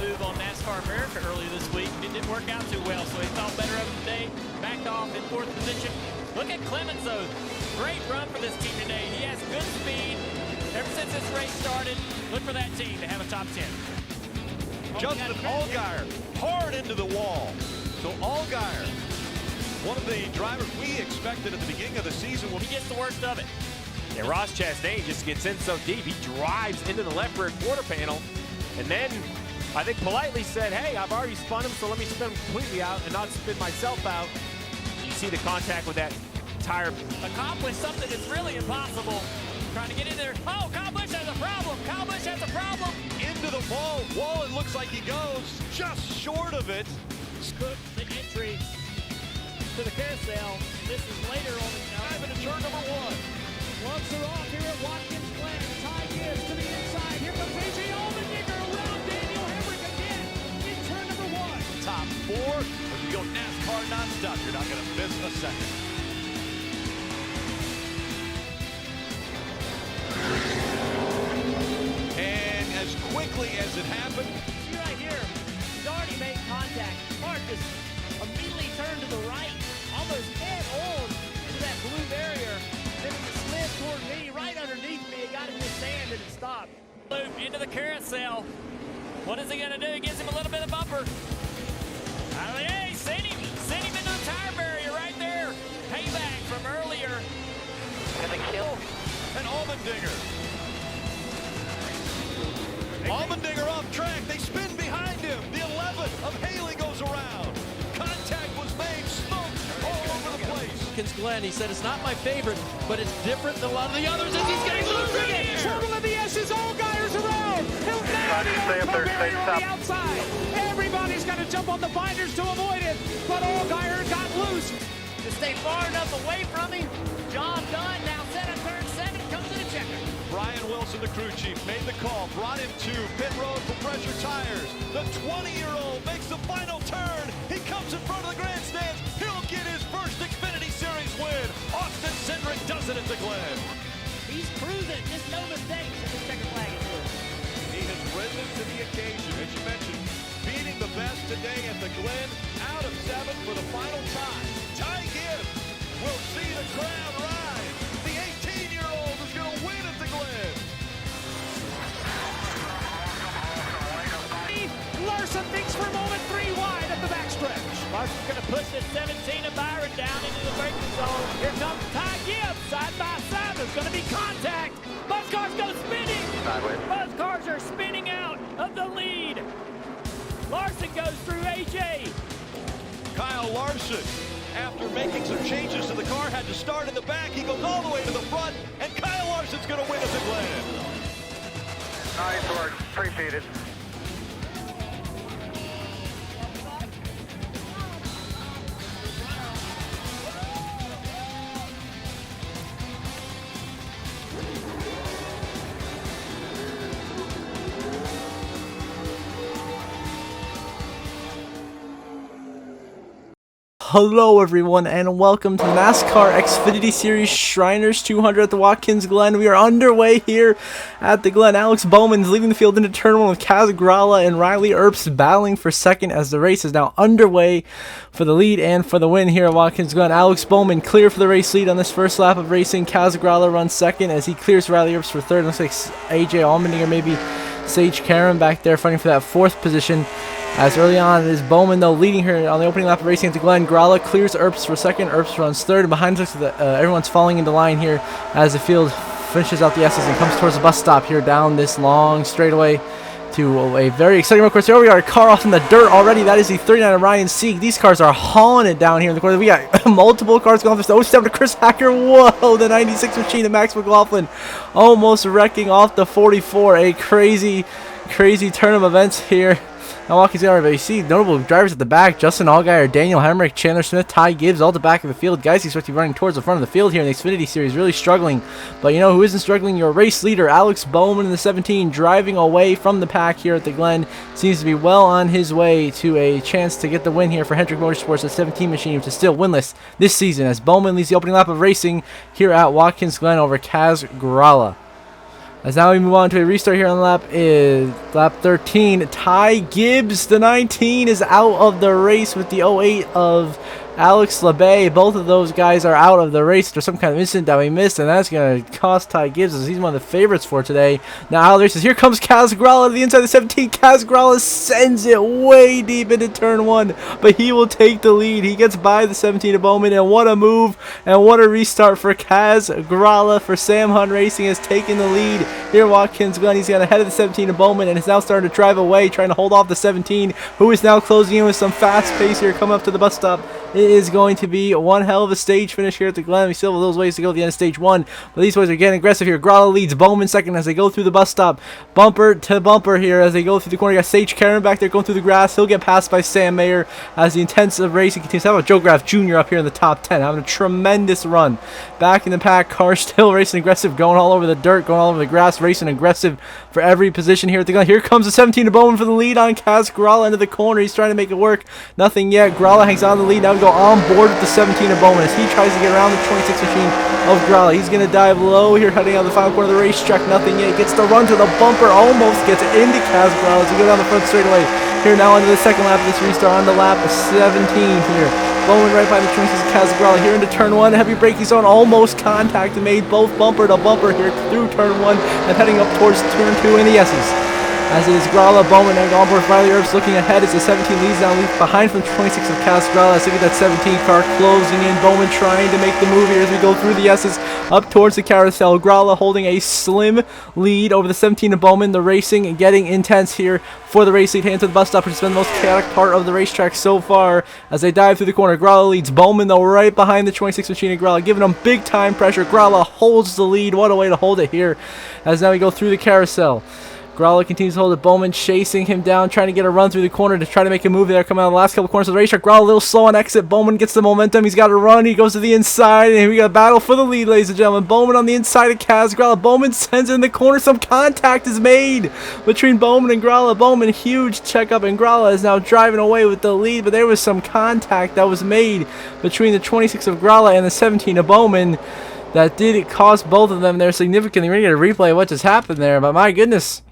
move on NASCAR America earlier this week. It didn't work out too well, so he thought better of it today. Backed off in 4th position. Look at Clemens, though. Great run for this team today. He has good speed. Ever since this race started, look for that team to have a top 10. Justin Allgaier hard into the wall. So Allgaier, one of the drivers we expected at the beginning of the season. He gets the worst of it. Yeah, Ross Chastain just gets in so deep. He drives into the left rear quarter panel. And then I think politely said, hey, I've already spun him, so let me spin him completely out and not spin myself out. You see the contact with that tire. Accomplish something that's really impossible. Trying to get in there. Oh, Kyle Busch has a problem. Kyle Busch has a problem. Into the wall. Wallen looks like he goes just short of it. Cook the entry to the carousel. This is later on the Dive into turn number 1. Gloves are off here at Watkins Glen. Ty Gibbs to the inside. Here comes A.J. Allmendinger around Daniel Hemrick again in turn number 1. Top 4. As we go NASCAR nonstop, you're not going to miss a second. And as quickly as it happened, See right here, he's already made contact. Mark just immediately turned to the right, almost head on into that blue barrier. Then it just slid toward me, right underneath me. It got in the sand and it stopped. Loop into the carousel. What is he going to do? It gives him a little bit of bumper. Hey, send him into the tire barrier right there. Payback from earlier. and a kill. And Allmendinger. Allmendinger off track. They spin behind him. The 11 of Haley goes around. Contact was made. Smoke all over the place. Glenn, he said it's not my favorite, but it's different than a lot of the others as he's getting loose again. Circle of the S's, Allgaier's around. He'll nail the barrier on the outside. Everybody's got to jump on the binders to avoid it, but Allgaier got loose. To stay far enough away from him. Job done. Now set on turn 7. Comes to the checker. Brian Wilson, the crew chief, made the call, brought him to pit road for pressure tires. The 20-year-old makes the final turn. He comes in front of the grandstands. He'll get his first Xfinity Series win. Austin Cindric does it at the Glen. He's cruising. Just no mistakes. And the checker flag is good. He has risen to the occasion, as you mentioned, beating the best today at the Glen, out of 7 for the final time. Ty Gibbs will see the crowd rise. The 18-year-old is going to win at the Glen. Larson thinks for a moment 3 wide at the backstretch. Larson's going to push the 17 of Byron down into the braking zone. Here comes Ty Gibbs, side by side. There's going to be contact. Buzz cars go spinning. Sideways. Buzz cars are spinning out of the lead. Larson goes through AJ. Kyle Larson, after making some changes to the car, had to start in the back. He goes all the way to the front, and Kyle Larson's going to win at the Glen. Nice work. Appreciate it. Hello everyone and welcome to NASCAR Xfinity Series Shriners 200 at the Watkins Glen. We are underway here at the Glen. Alex Bowman's leading the field into turn 1 with Kaz Grala and Riley Earps battling for second as the race is now underway for the lead and for the win here at Watkins Glen. Alex Bowman clear for the race lead on this first lap of racing. Kaz Grala runs second as he clears Riley Earps for third. Looks like AJ Allmendinger, maybe Sage Karen back there fighting for that 4th position. As early on, it is Bowman, though, leading here on the opening lap of racing at the Glen. Grala clears Earps for second. Earps runs third. And behind us, everyone's falling into line here as the field finishes out the S's and comes towards the bus stop here down this long straightaway to a very exciting road course. Here we got a car off in the dirt already. That is the 39 of Ryan Sieg. These cars are hauling it down here in the corner. We got multiple cars going off the 07 to Chris Hacker. Whoa, the 96 machine of Max McLaughlin almost wrecking off the 44. A crazy turn of events here. Now Watkins Glen, but you see notable drivers at the back: Justin Allgaier, Daniel Hemrick, Chandler Smith, Ty Gibbs, all at the back of the field. Guys, he's supposed to be running towards the front of the field here in the Xfinity Series, really struggling. But you know who isn't struggling? Your race leader, Alex Bowman in the 17, driving away from the pack here at the Glen. Seems to be well on his way to a chance to get the win here for Hendrick Motorsports, the 17 machine, which is still winless this season, as Bowman leads the opening lap of racing here at Watkins Glen over Kaz Grala. As now we move on to a restart here on lap 13. Ty Gibbs, the 19, is out of the race with the 08 of Alex LeBay. Both of those guys are out of the race. There's some kind of incident that we missed, and that's going to cost Ty Gibbs, as he's one of the favorites for today. Now out of the races, here comes Kaz Grala to the inside of the 17. Kaz Grala sends it way deep into turn 1, but he will take the lead. He gets by the 17 of Bowman, and what a move, and what a restart for Kaz Grala. For Sam Hunt Racing has taken the lead here at Watkins Glen. He's got ahead of the 17 of Bowman, and is now starting to drive away, trying to hold off the 17, who is now closing in with some fast pace here coming up to the bus stop. It is going to be one hell of a stage finish here at the Glen. We still have those ways to go at the end of stage 1, but these boys are getting aggressive here. Grala leads Bowman second as they go through the bus stop, bumper to bumper here as they go through the corner. You got Sage Karen back there going through the grass. He'll get passed by Sam Mayer as the intensive racing continues. How about Joe Graff Jr. up here in the top 10, having a tremendous run. Back in the pack, car still racing aggressive, going all over the dirt, going all over the grass, racing aggressive for every position here at the Glen. Here comes the 17 of Bowman for the lead on Kaz Grala into the corner. He's trying to make it work. Nothing yet. Grala hangs on the lead. Now we go on board with the 17 of Bowman as he tries to get around the 26 machine of Grala. He's going to dive low here, heading out the final corner of the racetrack. Nothing yet. Gets the run to the bumper. Almost gets into Kaz Grala as we go down the front straightaway. Here now into the second lap of this restart, on the lap 17 here. Bowman right by the 26 of Kaz Grala here into turn 1. Heavy braking zone, almost contact, and made both bumper to bumper here through turn 1 and heading up towards turn 2 in the S's. As it is Grala, Bowman, and on board Riley Earps looking ahead as the 17 leads down, leaves behind from the 26 of Kaz Grala. As we get that 17 car closing in, Bowman trying to make the move here as we go through the S's up towards the carousel. Grala holding a slim lead over the 17 of Bowman. The racing getting intense here for the race lead, heading to the bus stop, which has been the most chaotic part of the racetrack so far. As they dive through the corner, Grala leads Bowman, though, right behind the 26 machine of Grala, giving them big time pressure. Grala holds the lead. What a way to hold it here as now we go through the carousel. Grala continues to hold it. Bowman chasing him down, trying to get a run through the corner to try to make a move there. Coming out of the last couple of corners of the racetrack. Grala a little slow on exit. Bowman gets the momentum. He's got a run. He goes to the inside, and we got a battle for the lead, ladies and gentlemen. Bowman on the inside of Kaz Grala. Bowman sends it in the corner. Some contact is made between Bowman and Grala. Bowman, huge checkup, and Grala is now driving away with the lead, but there was some contact that was made between the 26 of Grala and the 17 of Bowman that did cost both of them there significantly. We're going to get a replay of what just happened there, but my goodness.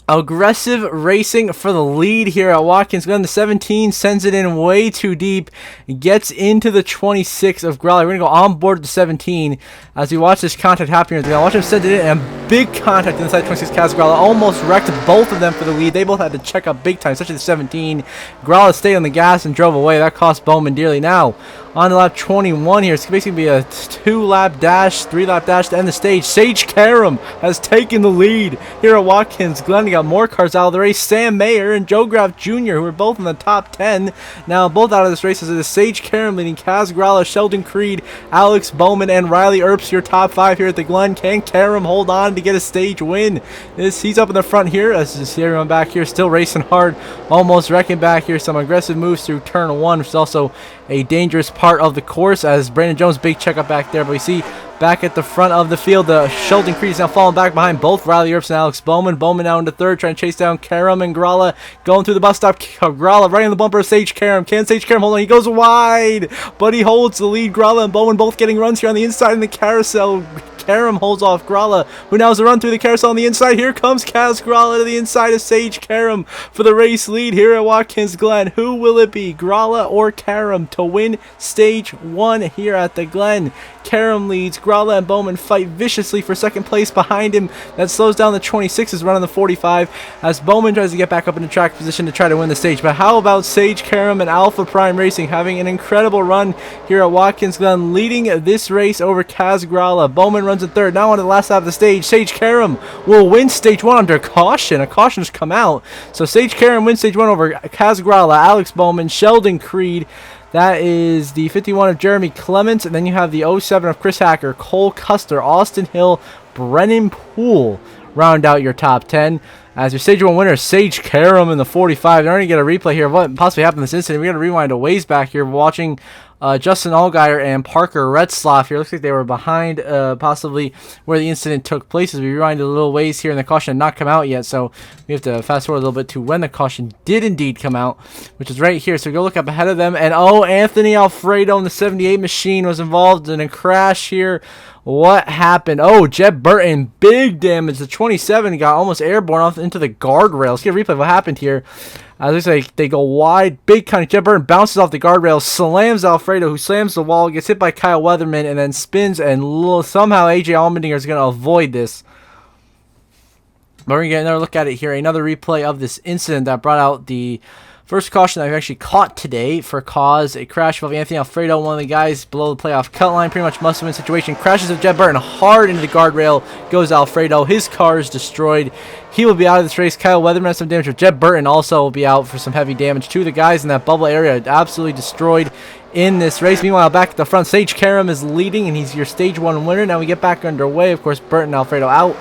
Aggressive racing for the lead here at Watkins Glen. The 17 sends it in way too deep, gets into the 26 of Grala. We're going to go on board the 17 as we watch this contact happen here. Watch him send it in, and big contact inside 26 Kaz Grala. Almost wrecked both of them for the lead. They both had to check up big time, especially the 17. Grala stayed on the gas and drove away. That cost Bowman dearly. Now, on to lap 21 here. It's basically be a 2-lap dash, 3-lap dash to end the stage. Sage Karam has taken the lead here at Watkins Glen. We got more cars out of the race. Sam Mayer and Joe Graff Jr., who are both in the top 10. Now both out of this race as it is Sage Karam leading Kaz Grala, Sheldon Creed, Alex Bowman, and Riley Earps, your top 5 here at the Glen. Can Karam hold on to get a stage win? He's up in the front here as you see everyone back here still racing hard, almost wrecking back here. Some aggressive moves through turn 1, which is also a dangerous part of the course as Brandon Jones, big checkup back there. But we see back at the front of the field, Sheldon Creed is now falling back behind both Riley Earps and Alex Bowman. Bowman now into third, trying to chase down Karam and Grala. Going through the bus stop, Grala right in the bumper of Sage Karam. Can Sage Karam hold on? He goes wide, but he holds the lead. Grala and Bowman both getting runs here on the inside in the carousel. Karam holds off Grala, who now has a run through the carousel on the inside. Here comes Kaz Grala to the inside of Sage Karam for the race lead here at Watkins Glen. Who will it be, Grala or Karam, to win stage 1 here at the Glen? Karam leads. Grala and Bowman fight viciously for second place behind him. That slows down the 26's run on the 45 as Bowman tries to get back up into track position to try to win the stage. But how about Sage Karam and Alpha Prime Racing having an incredible run here at Watkins Glen, leading this race over Kaz Grala. Bowman runs in third. Now on to the last lap of the stage. Sage Karam will win stage 1 under caution. A caution has come out. So Sage Karam wins stage 1 over Kaz Grala, Alex Bowman, Sheldon Creed. That is the 51 of Jeremy Clements, and then you have the 07 of Chris Hacker, Cole Custer, Austin Hill, Brennan Poole round out your top 10. As your stage 1 winner, Sage Karam in the 45. They're going to get a replay here of what possibly happened in this incident. We're going to rewind a ways back here, watching Justin Allgaier and Parker Retzlaff here. Looks like they were behind possibly where the incident took place. As we rewind a little ways here, and the caution had not come out yet, so we have to fast forward a little bit to when the caution did indeed come out, which is right here. So we go look up ahead of them, and Anthony Alfredo in the 78 machine was involved in a crash here What happened? Oh, Jeb Burton, big damage. The 27 got almost airborne off into the guardrail. Let's get a replay of what happened here. Looks like they go wide. Big kind of Jeb Burton bounces off the guardrail, slams Alfredo, who slams the wall, gets hit by Kyle Weatherman, and then spins, and somehow AJ Allmendinger is going to avoid this. But we're going to get another look at it here. Another replay of this incident that brought out the first caution that I've actually caught today for cause. A crash of Anthony Alfredo, one of the guys below the playoff cut line. Pretty much must-win situation. Crashes with Jeb Burton hard into the guardrail. Goes Alfredo. His car is destroyed. He will be out of this race. Kyle Weatherman has some damage. But Jeb Burton also will be out for some heavy damage. Two of the guys in that bubble area absolutely destroyed in this race. Meanwhile, back at the front, Sage Karam is leading, and he's your stage 1 winner. Now we get back underway. Of course, Burton and Alfredo out.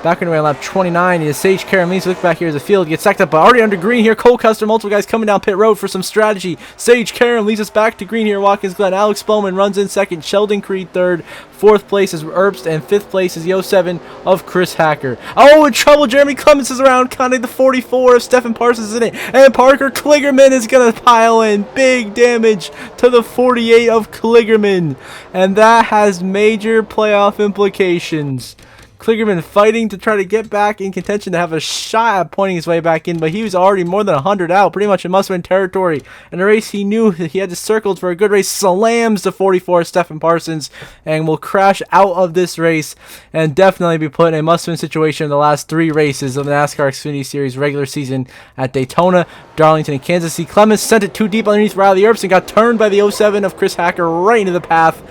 Back underway on lap 29 is Sage Karam leads. Look back here as the field gets stacked up, but already under green here. Cole Custer, multiple guys coming down pit road for some strategy. Sage Karam leads us back to green here. Watkins Glen. Alex Bowman runs in second. Sheldon Creed third. Fourth place is Erbst, and fifth place is the 07 of Chris Hacker. Oh, in trouble. Jeremy Clements is around. Conning the 44 of Stephen Parsons is in it. And Parker Kligerman is going to pile in. Big damage to the 48 of Kligerman. And that has major playoff implications. Kligerman fighting to try to get back in contention to have a shot at pointing his way back in, but he was already more than 100 out, pretty much in must-win territory. In a race he knew that he had to circle for a good race, slams the 44 Stephen Parsons, and will crash out of this race and definitely be put in a must-win situation in the last 3 races of the NASCAR Xfinity Series regular season at Daytona, Darlington, and Kansas City. Clemens sent it too deep underneath Riley Erbst and got turned by the 07 of Chris Hacker right into the path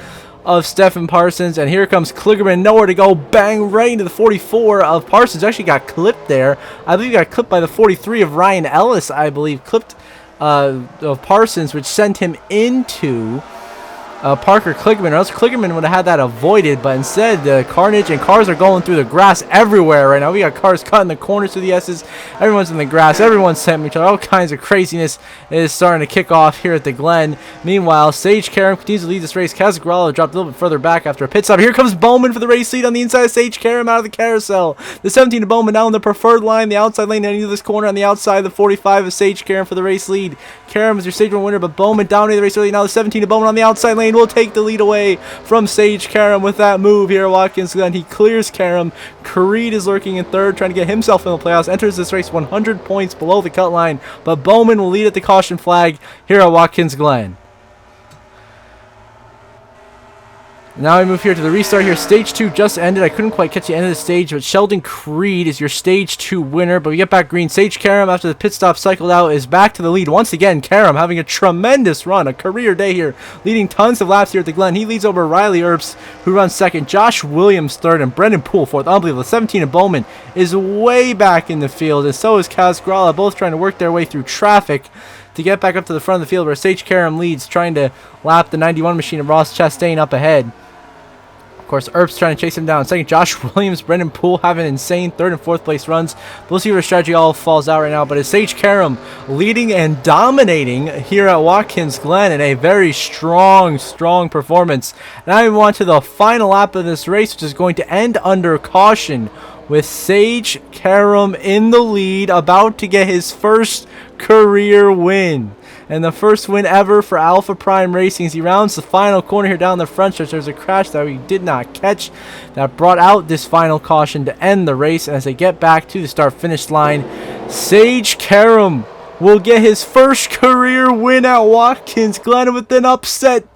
of Stephen Parsons, and here comes Kligerman, nowhere to go, bang, right into the 44 of Parsons. Actually got clipped there. I believe he got clipped by the 43 of Ryan Ellis, I believe, clipped of Parsons, which sent him into Parker Kligerman, or else Kligerman would have had that avoided, but instead the carnage, and cars are going through the grass everywhere right now. We got cars cutting the corners through the S's. Everyone's in the grass. Everyone's sending each other. All kinds of craziness is starting to kick off here at the Glen. Meanwhile, Sage Karam continues to lead this race. Casagrala dropped a little bit further back after a pit stop. Here comes Bowman for the race lead on the inside of Sage Karam out of the carousel. The 17 of Bowman now in the preferred line, the outside lane into this corner on the outside. The 45 of Sage Karam for the race lead. Karam is your stage 1 winner, but Bowman dominated the race early. Now the 17 of Bowman on the outside lane will take the lead away from Sage Karam with that move here at Watkins Glen. He clears Karam. Creed is lurking in third, trying to get himself in the playoffs. Enters this race 100 points below the cut line, but Bowman will lead at the caution flag here at Watkins Glen. Now we move here to the restart here. Stage 2 just ended. I couldn't quite catch the end of the stage, but Sheldon Creed is your Stage 2 winner. But we get back green. Sage Karam, after the pit stop cycled out, is back to the lead. Once again, Karam having a tremendous run, a career day here, leading tons of laps here at the Glen. He leads over Riley Erbst, who runs second. Josh Williams third, and Brendan Poole fourth. Unbelievable. 17 of Bowman is way back in the field, and so is Kaz Gralla, both trying to work their way through traffic to get back up to the front of the field, where Sage Karam leads, trying to lap the 91 machine of Ross Chastain up ahead. Of course, Erbst trying to chase him down. Second, Josh Williams, Brendan Poole having insane third and fourth place runs. We'll see where strategy all falls out right now. But it's Sage Karam leading and dominating here at Watkins Glen in a very strong performance. Now we move on to the final lap of this race, which is going to end under caution with Sage Karam in the lead, about to get his first career win. And the first win ever for Alpha Prime Racing as he rounds the final corner here down the front stretch. There's a crash that we did not catch that brought out this final caution to end the race. And as they get back to the start-finish line, Sage Karam will get his first career win at Watkins Glen with an upset.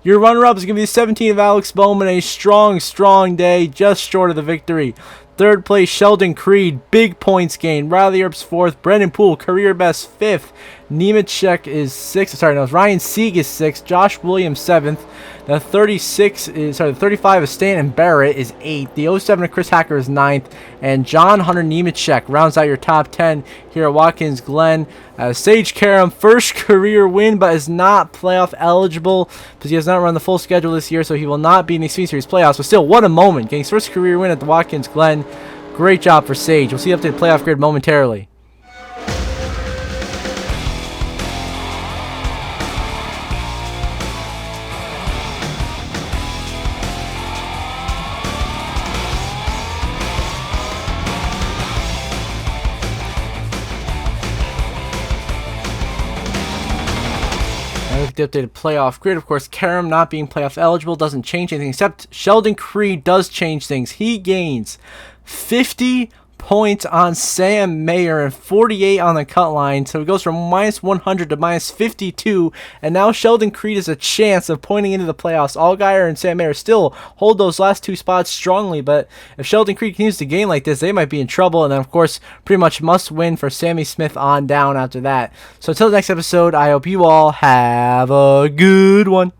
Your runner-up is going to be the 17 of Alex Bowman. A strong day, just short of the victory. Third place, Sheldon Creed, big points gain. Riley Erbst fourth. Brendan Poole, career best fifth. Nemechek is sixth. Ryan Sieg is sixth. Josh Williams seventh. The 35 of Stanton Barrett is 8th. The 07 of Chris Hacker is 9th. And John Hunter Nemechek rounds out your top 10 here at Watkins Glen. Sage Karam, first career win, but is not playoff eligible because he has not run the full schedule this year, so he will not be in the Xfinity Series playoffs. But still, what a moment. Getting his first career win at the Watkins Glen. Great job for Sage. We'll see you up to the playoff grid momentarily. at the updated playoff grid. Of course, Karam not being playoff eligible doesn't change anything, except Sheldon Creed does change things. He gains 50 points on Sam Mayer and 48 on the cut line, so it goes from minus 100 to minus 52, and now Sheldon Creed has a chance of pointing into the playoffs. Allgaier and Sam Mayer still hold those last 2 spots strongly, but if Sheldon Creed continues to game like this, they might be in trouble, and then of course pretty much must win for Sammy Smith on down after that. So until the next episode, I hope you all have a good one.